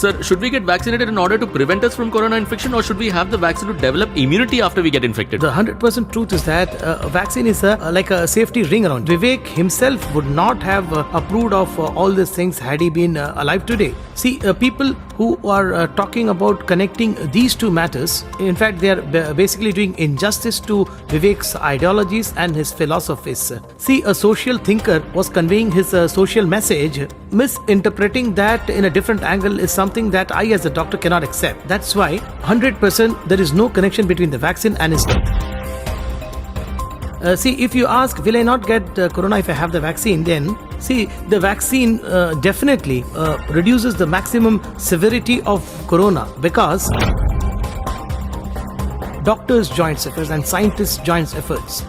Sir, should we get vaccinated in order to prevent us from corona infection, or should we have the vaccine to develop immunity after we get infected? The 100% truth is that a vaccine is like a safety ring around. Vivek himself would not have approved of all these things had he been alive today. See, people who are talking about connecting these two matters, in fact, they are basically doing injustice to Vivek's ideologies and his philosophies. See, a social thinker was conveying his social message. Misinterpreting that in a different angle is something that I as a doctor cannot accept. That's why 100% there is no connection between the vaccine and his death. See, if you ask, will I not get corona if I have the vaccine, then see, the vaccine definitely reduces the maximum severity of corona, because doctors' joint efforts and scientists' joint efforts,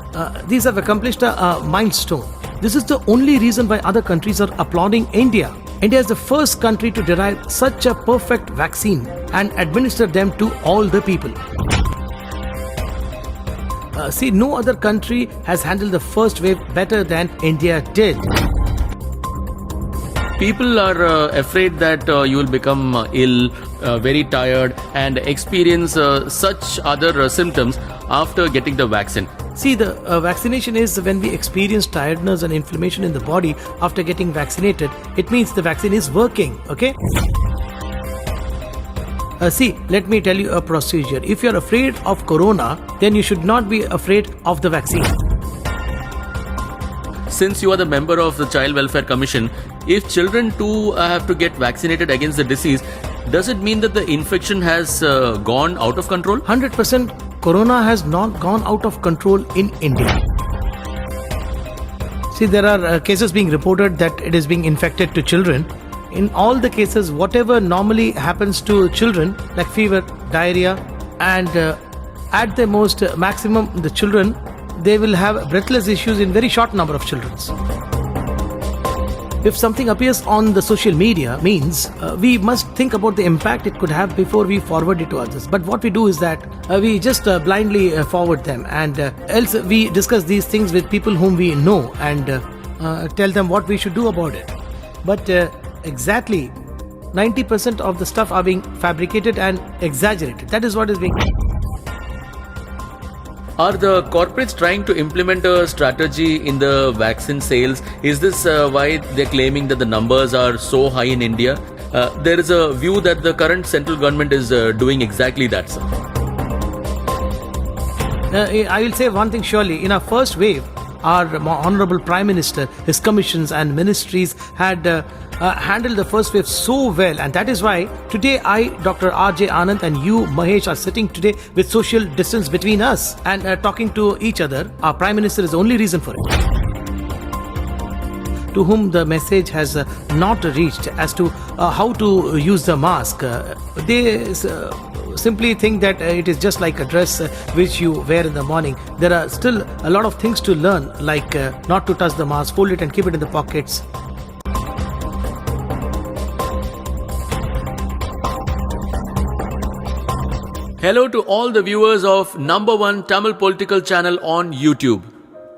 these have accomplished a milestone. This is the only reason why other countries are applauding India. India is the first country to derive such a perfect vaccine and administer them to all the people. See, no other country has handled the first wave better than India did. People are afraid that you will become ill, very tired, and experience such other symptoms after getting the vaccine. See, the vaccination is when we experience tiredness and inflammation in the body after getting vaccinated. It means the vaccine is working, okay? See, let me tell you a procedure. If you're afraid of corona, then you should not be afraid of the vaccine. Since you are the member of the Child Welfare Commission, if children too have to get vaccinated against the disease, does it mean that the infection has gone out of control? 100% corona has not gone out of control in India. See, there are cases being reported that it is being infected to children. In all the cases, whatever normally happens to children, like fever, diarrhea, and at the most maximum, the children, they will have breathless issues in very short number of children. If something appears on the social media, means we must think about the impact it could have before we forward it to others. But what we do is that we just blindly forward them, and else we discuss these things with people whom we know and tell them what we should do about it. But exactly 90% of the stuff are being fabricated and exaggerated. That is what is being. Are the corporates trying to implement a strategy in the vaccine sales? Is this why they're claiming that the numbers are so high in India? There is a view that the current central government is doing exactly that, sir. I will say one thing surely. In our first wave, our Honorable Prime Minister, his commissions and ministries had handled the first wave so well, and that is why today I, Dr.R.G.Anand, and you, Mahesh, are sitting today with social distance between us and talking to each other. Our Prime Minister is the only reason for it. To whom the message has not reached as to how to use the mask, they simply think that it is just like a dress which you wear in the morning. There are still a lot of things to learn, like not to touch the mask, fold it and keep it in the pockets. Hello to all the viewers of #1 Tamil political channel on YouTube.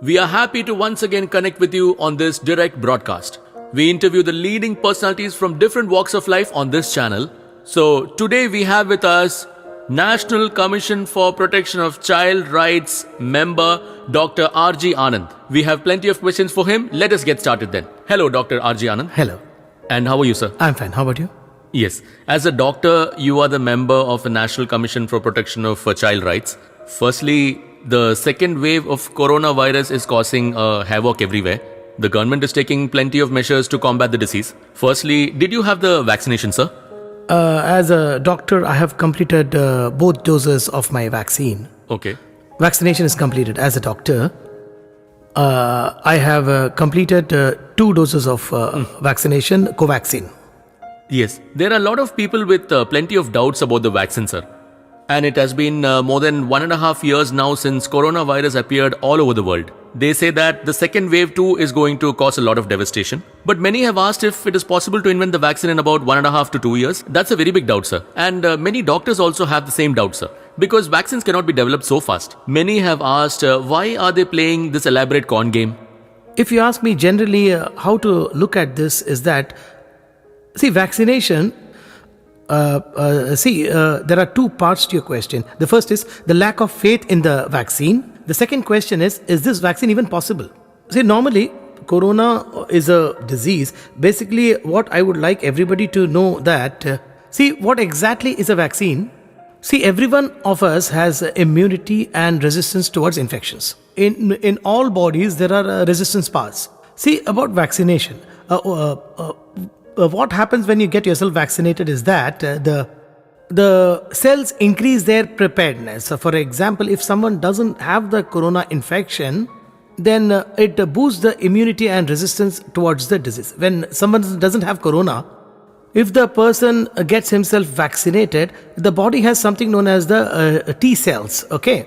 We are happy to once again connect with you on this direct broadcast. We interview the leading personalities from different walks of life on this channel. So today we have with us National Commission for Protection of Child Rights member Dr.R.G.Anand. We have plenty of questions for him. Let us get started then. Hello, Dr.R.G.Anand. Hello. And how are you, sir? I'm fine. How about you? Yes. As a doctor, you are the member of the National Commission for Protection of Child Rights. Firstly, the second wave of coronavirus is causing havoc everywhere. The government is taking plenty of measures to combat the disease. Firstly, did you have the vaccination, sir? As a doctor, I have completed both doses of my vaccine. Okay. Vaccination is completed. As a doctor, I have completed 2 doses of vaccination, Covaxin. Yes, there are a lot of people with plenty of doubts about the vaccine, sir. And it has been more than 1.5 years now since coronavirus appeared all over the world. They say that the second wave too is going to cause a lot of devastation. But many have asked if it is possible to invent the vaccine in about 1.5 to 2 years. That's a very big doubt, sir. And many doctors also have the same doubt, sir. Because vaccines cannot be developed so fast. Many have asked why are they playing this elaborate con game? If you ask me generally how to look at this is that, see, vaccination There are two parts to your question. The first is the lack of faith in the vaccine. The second question is this vaccine even possible? See, normally, corona is a disease. Basically, what I would like everybody to know that, what exactly is a vaccine? See, every one of us has immunity and resistance towards infections. In all bodies, there are resistance paths. See, about vaccination. What happens when you get yourself vaccinated is that the cells increase their preparedness. So for example, if someone doesn't have the corona infection, then it boosts the immunity and resistance towards the disease. When someone doesn't have corona, if the person gets himself vaccinated, the body has something known as the T cells. Okay.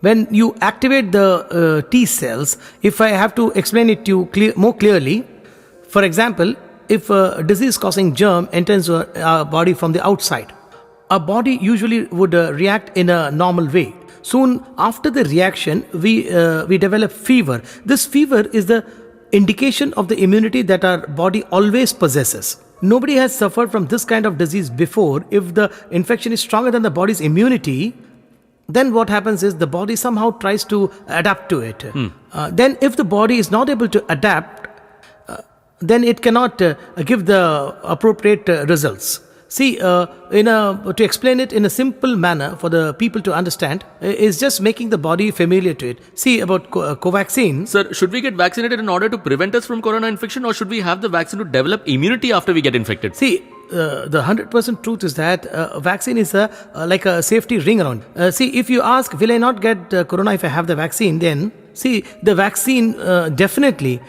When you activate the T cells, if I have to explain it to you more clearly, for example, if a disease-causing germ enters our body from the outside, our body usually would react in a normal way. Soon after the reaction, we develop fever. This fever is the indication of the immunity that our body always possesses. Nobody has suffered from this kind of disease before. If the infection is stronger than the body's immunity, then what happens is the body somehow tries to adapt to it. Then if the body is not able to adapt, then it cannot give the appropriate results. See, to explain it in a simple manner for the people to understand is just making the body familiar to it. See, about Covaxin. Sir, should we get vaccinated in order to prevent us from corona infection, or should we have the vaccine to develop immunity after we get infected? See, the 100% truth is that vaccine is like a safety ring around. If you ask, will I not get corona if I have the vaccine? Then, the vaccine definitely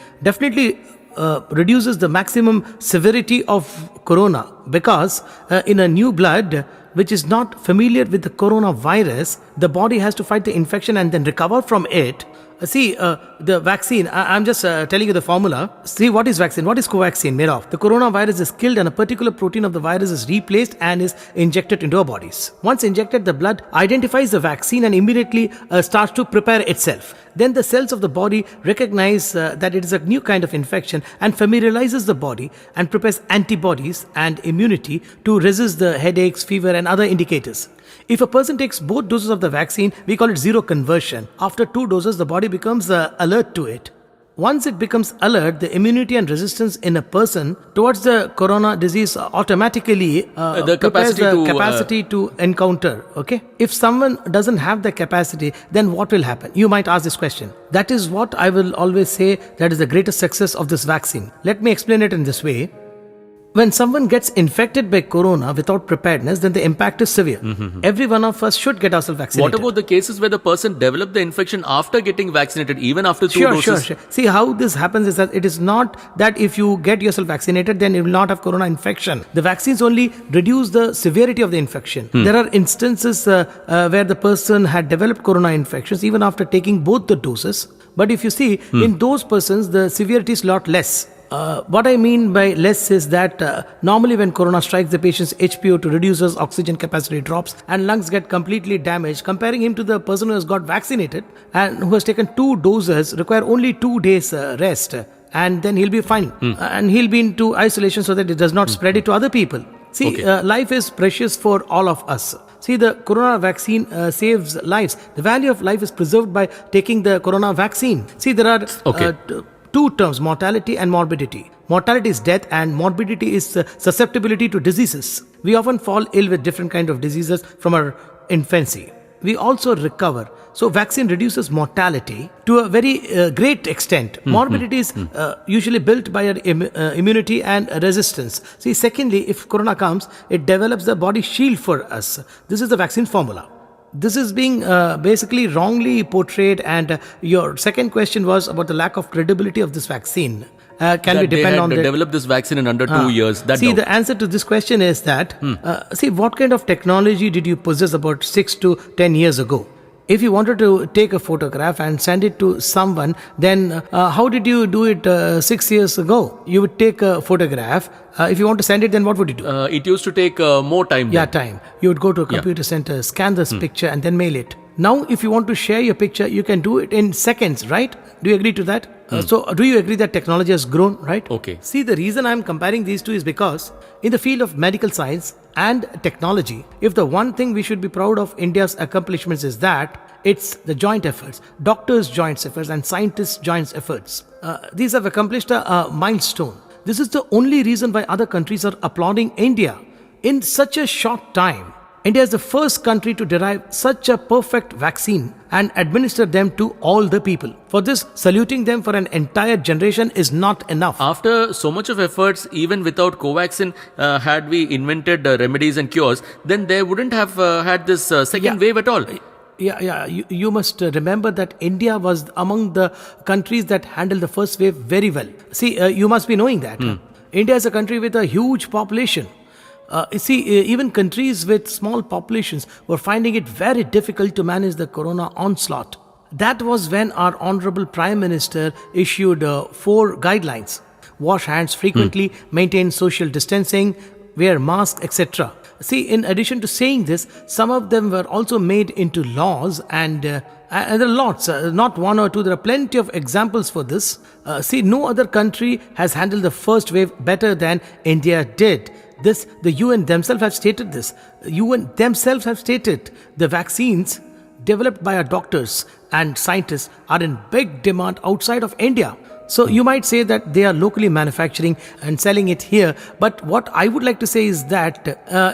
reduces the maximum severity of corona, because in a new blood which is not familiar with the coronavirus, the body has to fight the infection and then recover from it. The vaccine, I'm just telling you the formula. See, what is vaccine? What is Covaxin made of? The coronavirus is killed and a particular protein of the virus is replaced and is injected into our bodies. Once injected, the blood identifies the vaccine and immediately starts to prepare itself. Then the cells of the body recognize that it is a new kind of infection and familiarizes the body and prepares antibodies and immunity to resist the headaches, fever and other indicators. If a person takes both doses of the vaccine, we call it zero conversion. After 2 doses, the body becomes alert to it. Once it becomes alert, the immunity and resistance in a person towards the corona disease automatically prepares the capacity to encounter. Okay? If someone doesn't have the capacity, then what will happen? You might ask this question. That is what I will always say, that is the greatest success of this vaccine. Let me explain it in this way. When someone gets infected by corona without preparedness, then the impact is severe. Every one of us should get ourselves vaccinated. What about the cases where the person developed the infection after getting vaccinated, even after 2 doses? Sure. See, how this happens is that it is not that if you get yourself vaccinated, then you will not have corona infection. The vaccines only reduce the severity of the infection. There are instances where the person had developed corona infections even after taking both the doses. But if you see, in those persons, the severity is a lot less. What I mean by less is that normally when corona strikes, the patient's HPO2 reduces, oxygen capacity drops and lungs get completely damaged. Comparing him to the person who has got vaccinated and who has taken 2 doses, require only 2 days rest, and then he'll be fine. And he'll be into isolation so that it does not spread it to other people. Life is precious for all of us. The corona vaccine saves lives. The value of life is preserved by taking the corona vaccine. There are 2 terms, mortality and morbidity. Mortality is death and morbidity is susceptibility to diseases. We often fall ill with different kinds of diseases from our infancy. We also recover. So vaccine reduces mortality to a very great extent. Morbidity is usually built by our immunity and resistance. Secondly, if corona comes, it develops the body shield for us. This is the vaccine formula. This is being basically wrongly portrayed, and your second question was about the lack of credibility of this vaccine. Can we depend on develop this vaccine in under 2 years? The answer to this question is that, what kind of technology did you possess about 6 to 10 years ago? If you wanted to take a photograph and send it to someone, then how did you do it 6 years ago? You would take a photograph. If you want to send it, then what would you do? It used to take more time. Time. You would go to a computer center, scan this picture and then mail it. Now, if you want to share your picture, you can do it in seconds, right? Do you agree to that? So, do you agree that technology has grown, right? Okay. See, the reason I'm comparing these two is because in the field of medical science and technology, if the one thing we should be proud of India's accomplishments is that it's the joint efforts, doctors' joint efforts and scientists' joint efforts. These have accomplished a milestone. This is the only reason why other countries are applauding India. In such a short time, India is the first country to derive such a perfect vaccine and administer them to all the people. For this, saluting them for an entire generation is not enough. After so much of efforts, even without Covaxin, had we invented remedies and cures, then they wouldn't have had this second wave at all. You must remember that India was among the countries that handled the first wave very well. See, you must be knowing that. India is a country with a huge population. Even countries with small populations were finding it very difficult to manage the corona onslaught. That was when our Honorable Prime Minister issued 4 guidelines. Wash hands frequently, maintain social distancing, wear masks, etc. See, in addition to saying this, some of them were also made into laws and there are lots, not one or two, there are plenty of examples for this. No other country has handled the first wave better than India did. The UN themselves have stated this. UN themselves have stated the vaccines developed by our doctors and scientists are in big demand outside of India. So you might say that they are locally manufacturing and selling it here. But what I would like to say is that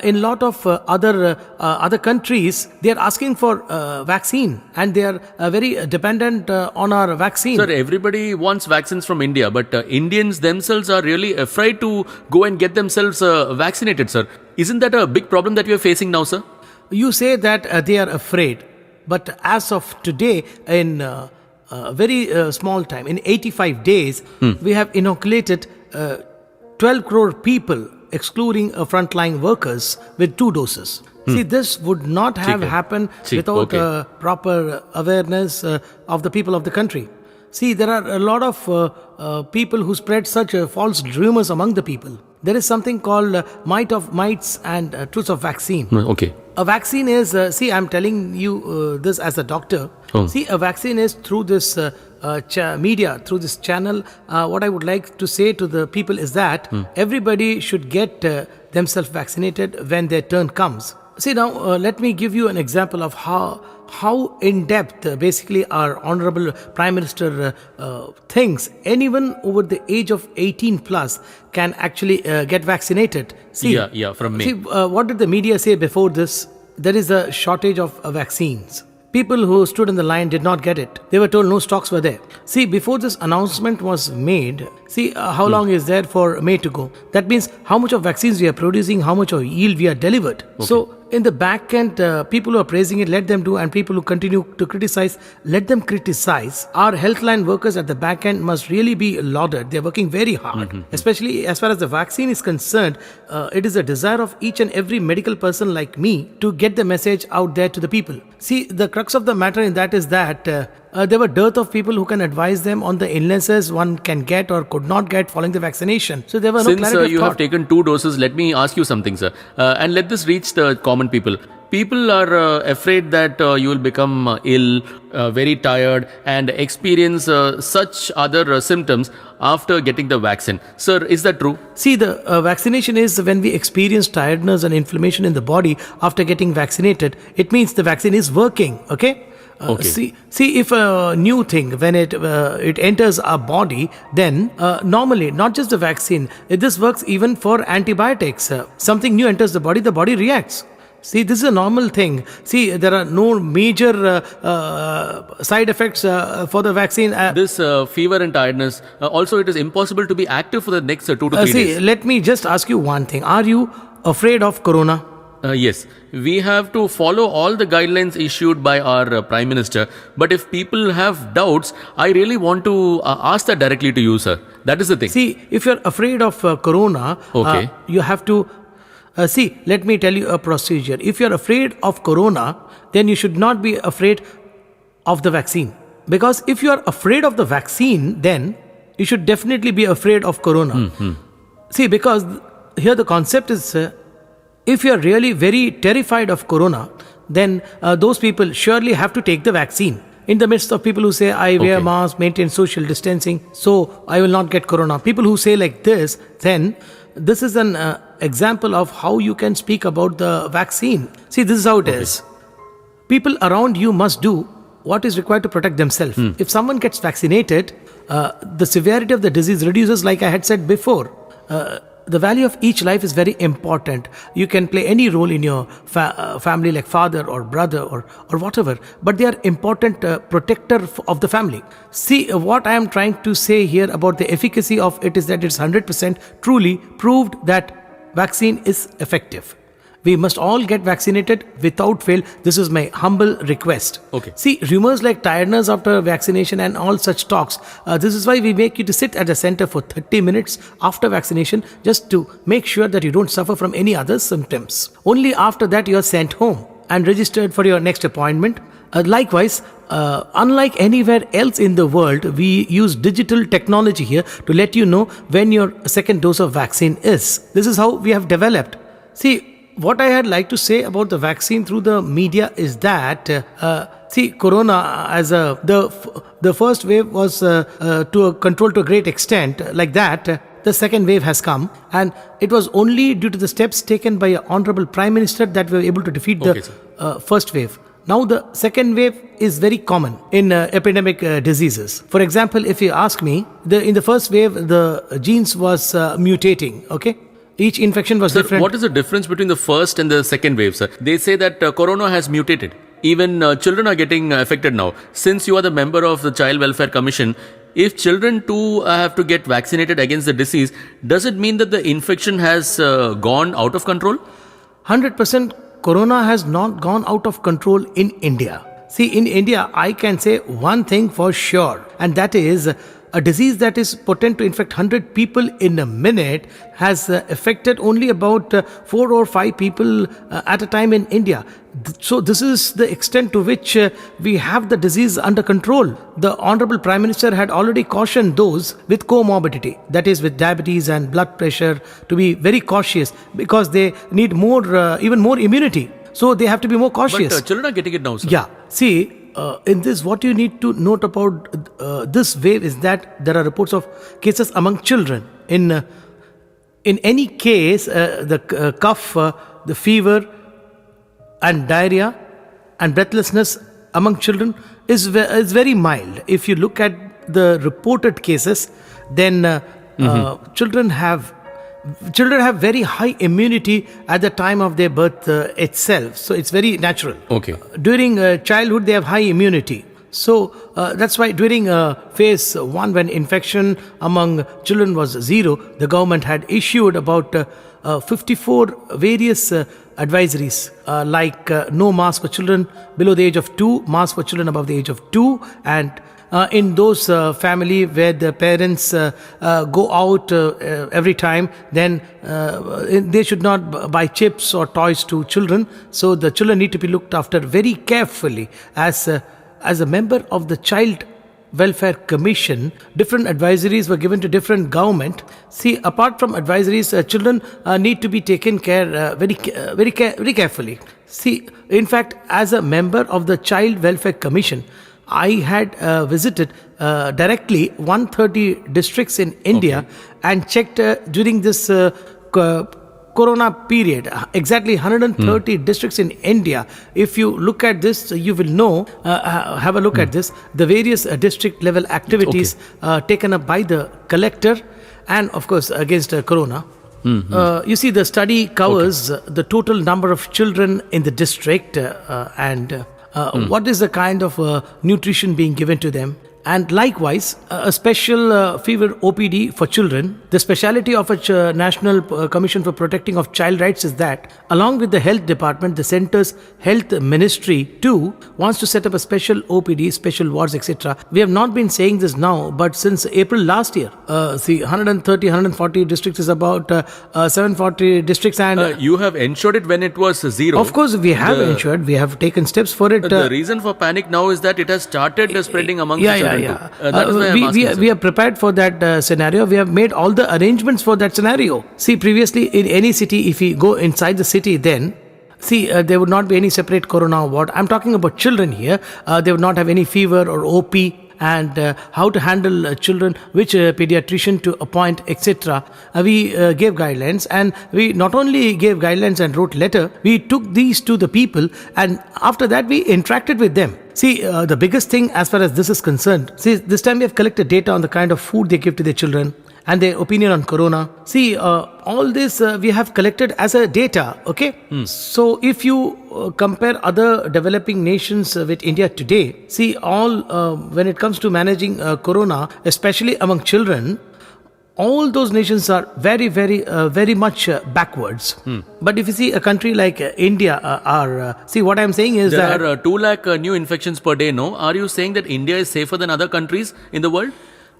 in a lot of other countries, they are asking for vaccine and they are very dependent on our vaccine. Sir, everybody wants vaccines from India, but Indians themselves are really afraid to go and get themselves vaccinated, sir. Isn't that a big problem that we are facing now, sir? You say that they are afraid. But as of today, in very small time, in 85 days, we have inoculated 12 crore people, excluding frontline workers, with 2 doses. See, this would not have happened without proper awareness of the people of the country. See, there are a lot of people who spread such false rumors among the people. There is something called might of mites and truths of vaccine. Okay. A vaccine is, I'm telling you this as a doctor. See, a vaccine is through this media, through this channel. What I would like to say to the people is that everybody should get themselves vaccinated when their turn comes. See, now let me give you an example of how in depth basically our Honorable Prime Minister thinks anyone over the age of 18 plus can actually get vaccinated. See, from May. See, what did the media say before this? There is a shortage of vaccines. People who stood in the line did not get it. They were told no stocks were there. See, before this announcement was made, how long is there for May to go? That means how much of vaccines we are producing, how much of yield we are delivered. Okay. So, in the back end, people who are praising it, let them do, and people who continue to criticize, let them criticize. Our health line workers at the back end must really be lauded. They are working very hard, especially as far as the vaccine is concerned. It is a desire of each and every medical person like me to get the message out there to the people. See, the crux of the matter in that is that there were dearth of people who can advise them on the illnesses one can get or could not get following the vaccination. So there were no clarity of thought. Since you have taken 2 doses, let me ask you something, sir. And let this reach the common people. People are afraid that you will become ill, very tired, and experience such other symptoms after getting the vaccine. Sir, is that true? See, the vaccination is when we experience tiredness and inflammation in the body after getting vaccinated. It means the vaccine is working, okay? See, if a new thing, when it enters our body, then normally, not just the vaccine, this works even for antibiotics. Something new enters the body reacts. See, this is a normal thing. See, there are no major side effects for the vaccine. This fever and tiredness, also it is impossible to be active for the next 2 to 3 days. See, let me just ask you one thing. Are you afraid of corona? Yes, we have to follow all the guidelines issued by our Prime Minister. But if people have doubts, I really want to ask that directly to you, sir. That is the thing. See, if you're afraid of corona, you have to... let me tell you a procedure. If you're afraid of corona, then you should not be afraid of the vaccine. Because if you are afraid of the vaccine, then you should definitely be afraid of corona. See, because here the concept is... if you are really very terrified of corona, then those people surely have to take the vaccine. In the midst of people who say, I wear mask, maintain social distancing, so I will not get corona. People who say like this, then this is an example of how you can speak about the vaccine. See, this is how it is. People around you must do what is required to protect themselves. If someone gets vaccinated, the severity of the disease reduces, like I had said before. The value of each life is very important. You can play any role in your family, like father or brother or whatever, but they are important protector of the family. See, what I am trying to say here about the efficacy of it is that it's 100% truly proved that vaccine is effective. We must all get vaccinated without fail. This is my humble request. See, rumors like tiredness after vaccination and all such talks. This is why we make you to sit at the center for 30 minutes after vaccination, just to make sure that you don't suffer from any other symptoms. Only after that you are sent home and registered for your next appointment. Likewise, unlike anywhere else in the world, we use digital technology here to let you know when your second dose of vaccine is. This is how we have developed. See, what I had like to say about the vaccine through the media is that, corona as the first wave was to a control to a great extent. Like that, the second wave has come, and it was only due to the steps taken by an Hon'ble Prime Minister that we were able to defeat the first wave. Now the second wave is very common in epidemic diseases. For example, if you ask me, in the first wave, the genes was mutating, Each infection was different. What is the difference between the first and the second wave, sir? They say that corona has mutated. Even children are getting affected now. Since you are the member of the Child Welfare Commission, if children too have to get vaccinated against the disease, does it mean that the infection has gone out of control? 100% corona has not gone out of control in India. See, in India, I can say one thing for sure, and that is a disease that is potent to infect 100 people in a minute has affected only about 4 or 5 people at a time in India. So this is the extent to which we have the disease under control. The Honorable Prime Minister had already cautioned those with comorbidity, that is with diabetes and blood pressure, to be very cautious because they need even more immunity. So they have to be more cautious. But children are getting it now, sir. Yeah. See, in this, what you need to note about this wave is that there are reports of cases among children. In any case, the cough, the fever, and diarrhea and breathlessness among children is very mild. If you look at the reported cases, then children have very high immunity at the time of their birth itself. So it's very natural. During childhood, they have high immunity. So that's why during phase 1, when infection among children was 0, the government had issued about 54 various advisories like no mask for children below the age of 2, mask for children above the age of 2, and in those family where the parents go out every time, then they should not buy chips or toys to children. So the children need to be looked after very carefully. As a member of the Child Welfare Commission, different advisories were given to different government. See, apart from advisories, children need to be taken care very carefully. See, in fact, as a member of the Child Welfare Commission, I had visited directly 130 districts in India and checked during this corona period, exactly 130 districts in India. If you look at this, you will know, have a look at this, the various district level activities taken up by the collector and of course against corona. You see, the study covers the total number of children in the district and what is the kind of nutrition being given to them. And likewise, a special fever OPD for children. The speciality of a National Commission for Protecting of Child Rights is that, along with the Health Department, the Centre's Health Ministry too wants to set up a special OPD, special wards, etc. We have not been saying this now, but since April last year, 140 districts is about 740 districts, and you have ensured it when it was 0. Of course, we have ensured. We have taken steps for it. The reason for panic now is that it has started spreading among the children. We are prepared for that scenario. We have made all the arrangements for that scenario. See, previously in any city, if we go inside the city, then See, there would not be any separate corona ward. I'm talking about children here. They would not have any fever or OP, and how to handle children, which pediatrician to appoint, etc. We gave guidelines, and we not only gave guidelines and wrote letter, we took these to the people, and after that we interacted with them. See, the biggest thing as far as this is concerned, see, this time we have collected data on the kind of food they give to their children and their opinion on corona. See, all this we have collected as a data, okay? So if you compare other developing nations with India today, see, all when it comes to managing corona, especially among children, all those nations are very much backwards. But if you see a country like India, see, what I'm saying is There that are 2 lakh new infections per day, no? Are you saying that India is safer than other countries in the world?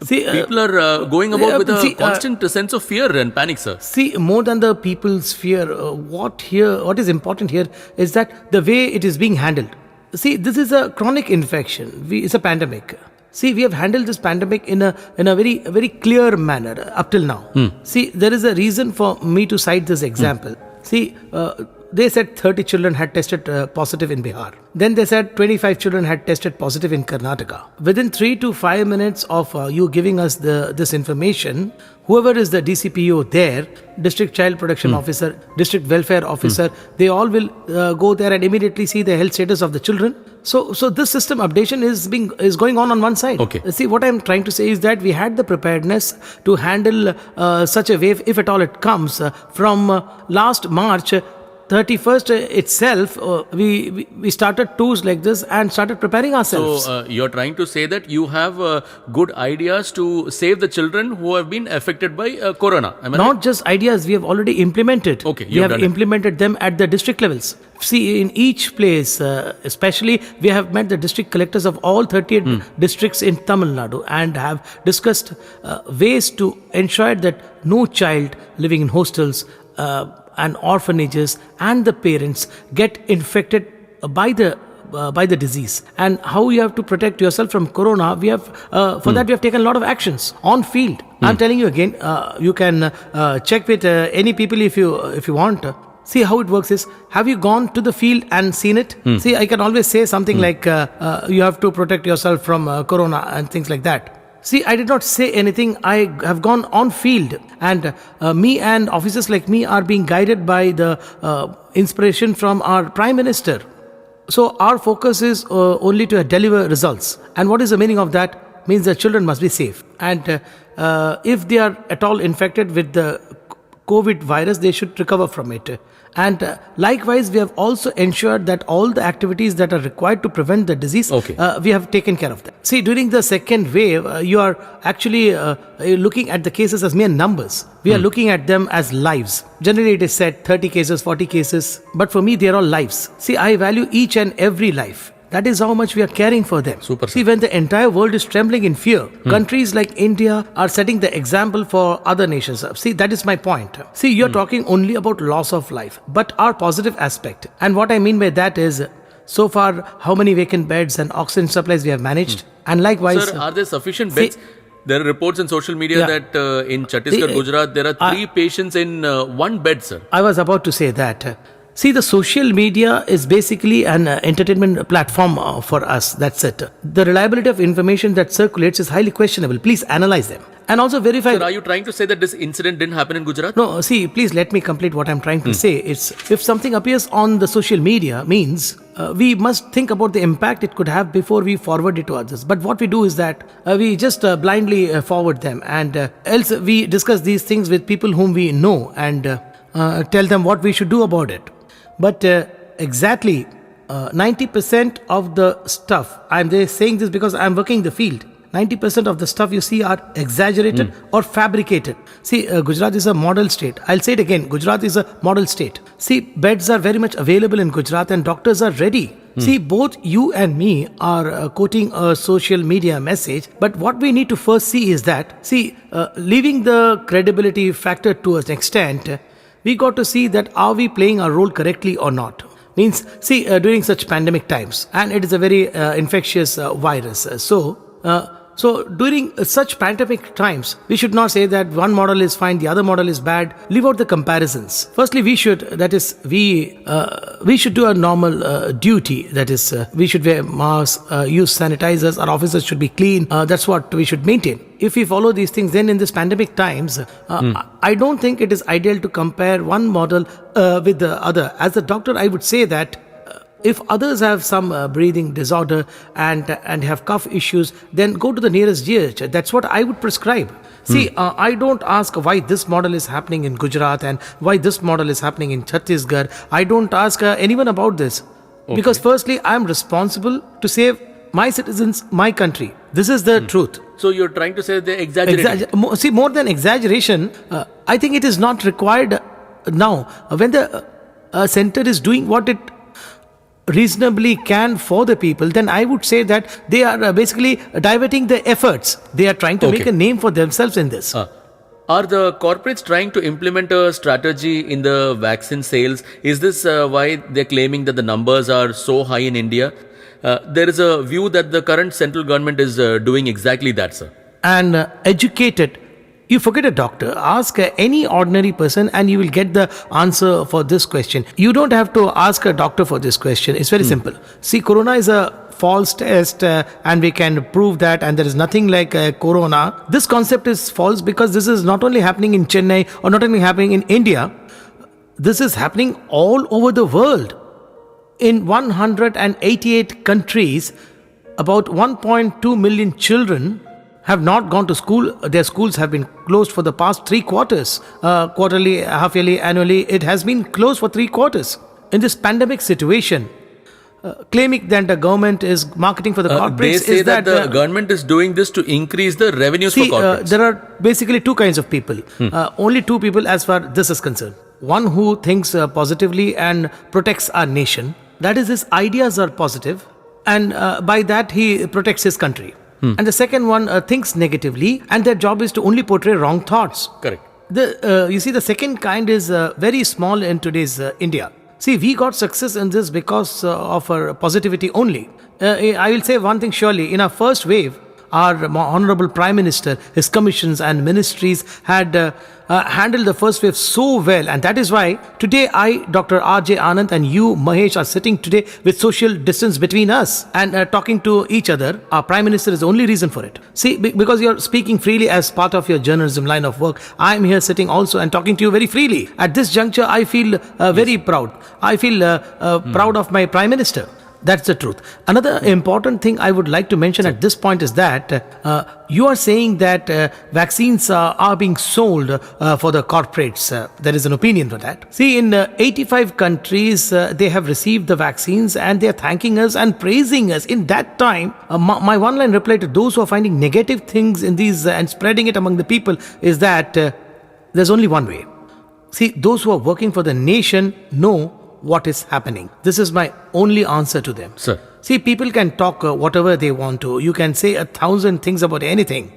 see, People are going about with a see, constant sense of fear and panic, sir. see, more than the people's fear, what is important here is that the way it is being handled. See, this is a chronic infection. It's a pandemic. See, we have handled this pandemic in a very clear manner up till now. See, there is a reason for me to cite this example. See, they said 30 children had tested positive in Bihar. Then they said 25 children had tested positive in Karnataka. Within 3 to 5 minutes of you giving us this information, whoever is the DCPO there, District Child Protection Officer, District Welfare Officer, they all will go there and immediately see the health status of the children. So this system updation is going on one side. Okay. See, what I'm trying to say is that we had the preparedness to handle such a wave, if at all it comes, from last March 31st itself. We started tours like this and started preparing ourselves. So you're trying to say that you have good ideas to save the children who have been affected by corona. Am I right? Not just ideas, we have already implemented. Okay, we you've have done it. implemented them at the district levels. See, in each place, especially, we have met the district collectors of all 38 districts in Tamil Nadu and have discussed ways to ensure that no child living in hostels and orphanages and the parents get infected by the disease, and how you have to protect yourself from corona. We have for that we have taken a lot of actions on field. I'm telling you again, you can check with any people if you want. See, how it works is, have you gone to the field and seen it? See, I can always say something like you have to protect yourself from corona and things like that. See, I did not say anything. I have gone on field, and me and officers like me are being guided by the inspiration from our Prime Minister. So our focus is only to deliver results. And what is the meaning of that? Means the children must be safe. And if they are at all infected with the COVID virus, they should recover from it. And likewise, we have also ensured that all the activities that are required to prevent the disease, we have taken care of that. See, during the second wave, you are actually looking at the cases as mere numbers. We are looking at them as lives. Generally, it is said 30 cases, 40 cases. But for me, they are all lives. See, I value each and every life. That is how much we are caring for them. Super. See, when the entire world is trembling in fear, countries like India are setting the example for other nations. See, that is my point. See, you're talking only about loss of life, but our positive aspect. And what I mean by that is, so far, how many vacant beds and oxygen supplies we have managed. And likewise... Sir, are there sufficient beds? There are reports on social media that in Chhattisgarh, Gujarat, there are 3 patients in 1 bed, sir. I was about to say that. See, the social media is basically an entertainment platform for us. That's it. The reliability of information that circulates is highly questionable. Please analyze them. And also verify... Sir, are you trying to say that this incident didn't happen in Gujarat? No, see, please let me complete what I'm trying to say. It's, if something appears on the social media, means we must think about the impact it could have before we forward it to others. But what we do is that we just blindly forward them, and else we discuss these things with people whom we know and tell them what we should do about it. But exactly 90% of the stuff, I'm saying this because I'm working the field, 90% of the stuff you see are exaggerated or fabricated. See, Gujarat is a model state. I'll say it again, Gujarat is a model state. See, beds are very much available in Gujarat and doctors are ready. See, both you and me are quoting a social media message, but what we need to first see is that, see, leaving the credibility factor to an extent, we got to see that are we playing our role correctly or not. Means, see, during such pandemic times, and it is a very infectious virus. So So during such pandemic times, we should not say that one model is fine, the other model is bad. Leave out the comparisons. Firstly, we should do a normal duty. That is, we should wear masks, use sanitizers. Our offices should be clean. That's what we should maintain. If we follow these things, then in this pandemic times, I don't think it is ideal to compare one model with the other. As a doctor, I would say that if others have some breathing disorder and have cough issues, then go to the nearest GH. That's what I would prescribe. See, I don't ask why this model is happening in Gujarat and why this model is happening in Chhattisgarh. I don't ask anyone about this. Okay. Because firstly, I am responsible to save my citizens, my country. This is the truth. So you're trying to say they're exaggerating? See, more than exaggeration, I think it is not required now. When the center is doing what it reasonably can for the people, then I would say that they are basically diverting their efforts. They are trying to make a name for themselves in this. Are the corporates trying to implement a strategy in the vaccine sales? Is this why they're claiming that the numbers are so high in India? There is a view that the current central government is doing exactly that, sir. And educated, you forget a doctor, ask any ordinary person and you will get the answer for this question. You don't have to ask a doctor for this question. It's very simple. See, corona is a false test and we can prove that, and there is nothing like corona. This concept is false because this is not only happening in Chennai or not only happening in India. This is happening all over the world. In 188 countries, about 1.2 million children have not gone to school. Their schools have been closed for the past 3 quarters. Quarterly, half-yearly, annually, it has been closed for 3 quarters. In this pandemic situation, claiming that the government is marketing for the corporates, they say that the government is doing this to increase the revenues for corporates. There are basically 2 kinds of people. Only 2 people as far this is concerned. One who thinks positively and protects our nation. That is, his ideas are positive, and by that he protects his country. And the second one thinks negatively, and their job is to only portray wrong thoughts. Correct. You see, the second kind is very small in today's India. See, we got success in this because of our positivity only. I will say one thing surely. In our first wave, our Honorable Prime Minister, his commissions and ministries had handled the first wave so well. And that is why today I, Dr.R.G.Anand, and you, Mahesh, are sitting today with social distance between us and talking to each other. Our Prime Minister is the only reason for it. See, because you're speaking freely as part of your journalism line of work, I'm here sitting also and talking to you very freely. At this juncture, I feel very proud. I feel proud of my Prime Minister. That's the truth. Another important thing I would like to mention at this point is that you are saying that vaccines are being sold for the corporates. There is an opinion for that. See, in 85 countries, they have received the vaccines and they are thanking us and praising us. In that time, my one-line reply to those who are finding negative things in these and spreading it among the people is that there's only one way. See, those who are working for the nation know what is happening. This is my only answer to them. Sir. See, people can talk whatever they want to. You can say 1,000 things about anything.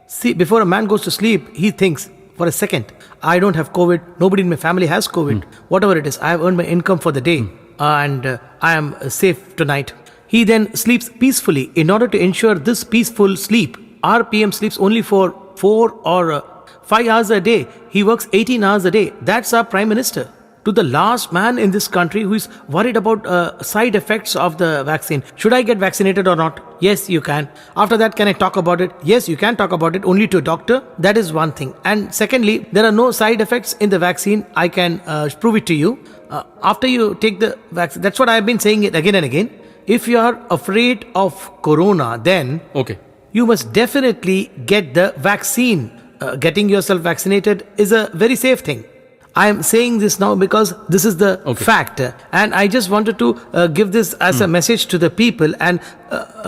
See, before a man goes to sleep, he thinks for a second, I don't have COVID. Nobody in my family has COVID. Whatever it is, I have earned my income for the day and I am safe tonight. He then sleeps peacefully. In order to ensure this peaceful sleep, our PM sleeps only for 4 or 5 hours a day. He works 18 hours a day. That's our Prime Minister. To the last man in this country who is worried about side effects of the vaccine. Should I get vaccinated or not? Yes, you can. After that, can I talk about it? Yes, you can talk about it only to a doctor. That is one thing. And secondly, there are no side effects in the vaccine. I can prove it to you. After you take the vaccine, that's what I've been saying it again and again. If you are afraid of corona, then you must definitely get the vaccine. Getting yourself vaccinated is a very safe thing. I am saying this now because this is the fact, and I just wanted to give this as a message to the people, and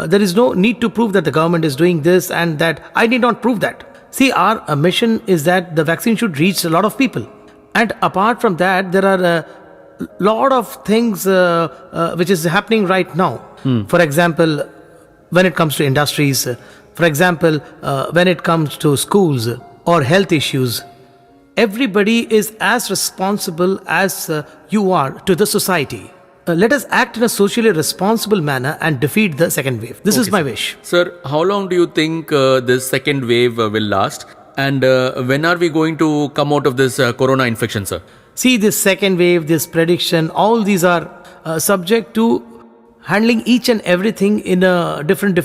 there is no need to prove that the government is doing this and that. I need not prove that. See, our mission is that the vaccine should reach a lot of people, and apart from that, there are a lot of things which is happening right now. For example, when it comes to industries, for example, when it comes to schools or health issues, everybody is as responsible as you are to the society. let us act in a socially responsible manner and defeat the second wave. This is my wish. Sir, how long do you think this second wave will last? And when are we going to come out of this corona infection, sir? See, this second wave, this prediction, all these are subject to handling each and everything in a different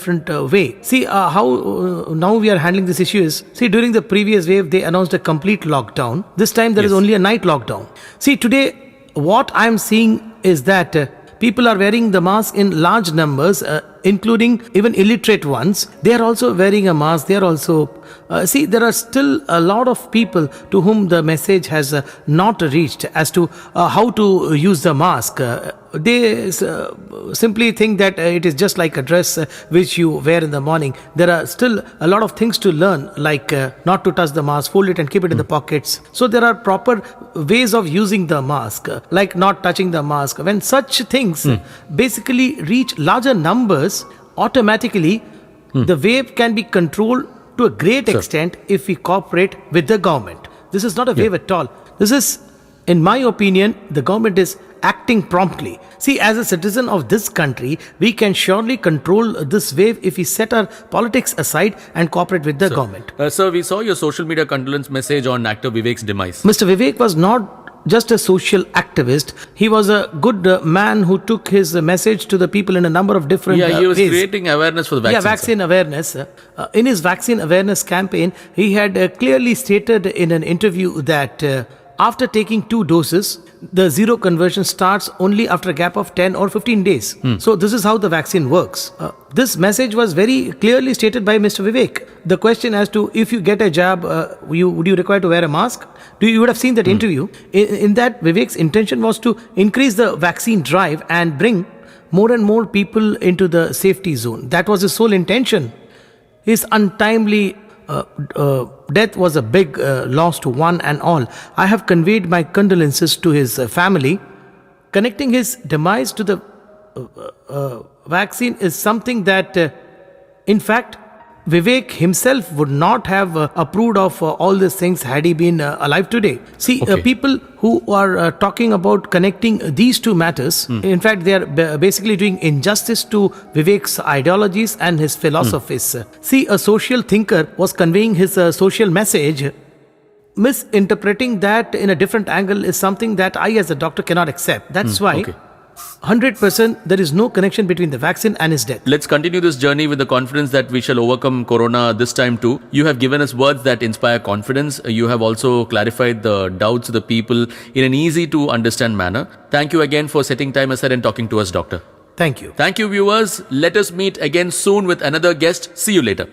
way. See, how now we are handling this issue is, see, during the previous wave, they announced a complete lockdown. This time there is only a night lockdown. See, today, what I am seeing is that people are wearing the mask in large numbers, including even illiterate ones. They are also wearing a mask. They are also, see, there are still a lot of people to whom the message has not reached as to how to use the mask. They simply think that it is just like a dress which you wear in the morning. There are still a lot of things to learn, like not to touch the mask, fold it and keep it in the pockets. So there are proper ways of using the mask, like not touching the mask. When such things basically reach larger numbers, automatically the wave can be controlled to a great extent if we cooperate with the government. This is not a wave at all. This is, in my opinion, the government is acting promptly. See, as a citizen of this country, we can surely control this wave if we set our politics aside and cooperate with the government. Sir, we saw your social media condolence message on actor Vivek's demise. Mr. Vivek was not just a social activist. He was a good man who took his message to the people in a number of different ways. He was creating awareness for the vaccine. Vaccine awareness. In his vaccine awareness campaign, he had clearly stated in an interview that after taking 2 doses, the zero conversion starts only after a gap of 10 or 15 days. So this is how the vaccine works. This message was very clearly stated by Mr. Vivek. The question as to if you get a jab, would you require to wear a mask? You would have seen that interview. In that, Vivek's intention was to increase the vaccine drive and bring more and more people into the safety zone. That was his sole intention. His untimely death was a big loss to one and all. I have conveyed my condolences to his family. Connecting his demise to the vaccine is something that, in fact, Vivek himself would not have approved of all these things had he been alive today. See, people who are talking about connecting these two matters, in fact, they are basically doing injustice to Vivek's ideologies and his philosophies. See, a social thinker was conveying his social message. Misinterpreting that in a different angle is something that I as a doctor cannot accept. That's why 100% there is no connection between the vaccine and his death. Let's continue this journey with the confidence that we shall overcome corona this time too. You have given us words that inspire confidence. You have also clarified the doubts of the people in an easy to understand manner. Thank you again for setting time aside and talking to us, doctor. Thank you. Thank you, viewers. Let us meet again soon with another guest. See you later.